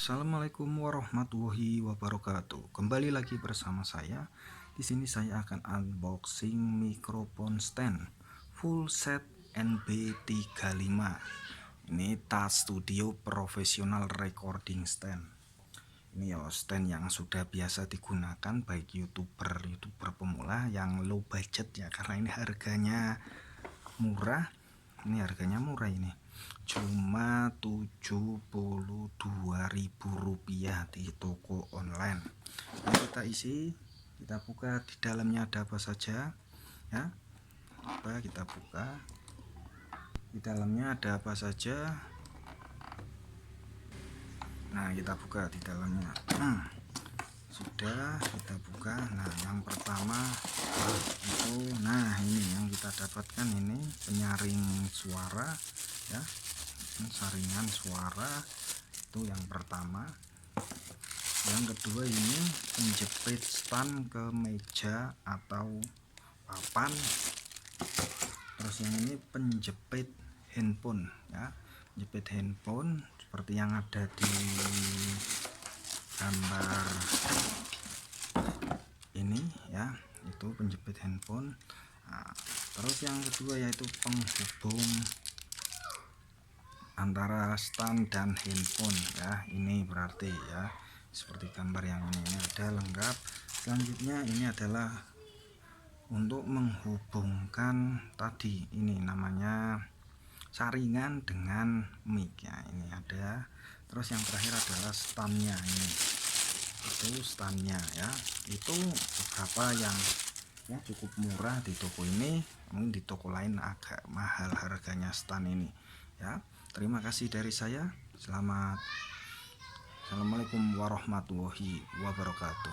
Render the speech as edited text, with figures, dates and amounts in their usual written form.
Assalamualaikum warahmatullahi wabarakatuh. Kembali lagi bersama saya. Di sini saya akan unboxing mikrofon stand full set NB35. Ini Tas Studio Professional Recording Stand. Ini ya stand yang sudah biasa digunakan baik YouTuber pemula yang low budget ya, karena ini harganya murah. Ini harganya murah, ini cuma Rp72.000 di toko online. Ini kita isi, kita buka, di dalamnya ada apa saja ya. Kita buka, di dalamnya ada apa saja. Nah, kita buka di dalamnya. Sudah kita buka. Nah, yang pertama itu, nah ini yang kita dapatkan, ini penyaring suara ya, saringan suara itu yang pertama. Yang kedua ini penjepit stand ke meja atau papan. Terus yang ini penjepit handphone ya, penjepit handphone seperti yang ada di gambar ini ya, itu penjepit handphone. Nah, terus yang kedua yaitu penghubung antara stand dan handphone ya, ini berarti ya seperti gambar yang ini ada lengkap. Selanjutnya ini adalah untuk menghubungkan tadi, ini namanya saringan dengan mic ya, ini ada. Terus yang terakhir adalah standnya, ini itu standnya ya. Itu beberapa yang ya cukup murah di toko ini, mungkin di toko lain agak mahal harganya stand ini ya. Terima kasih dari saya. Assalamualaikum warahmatullahi wabarakatuh.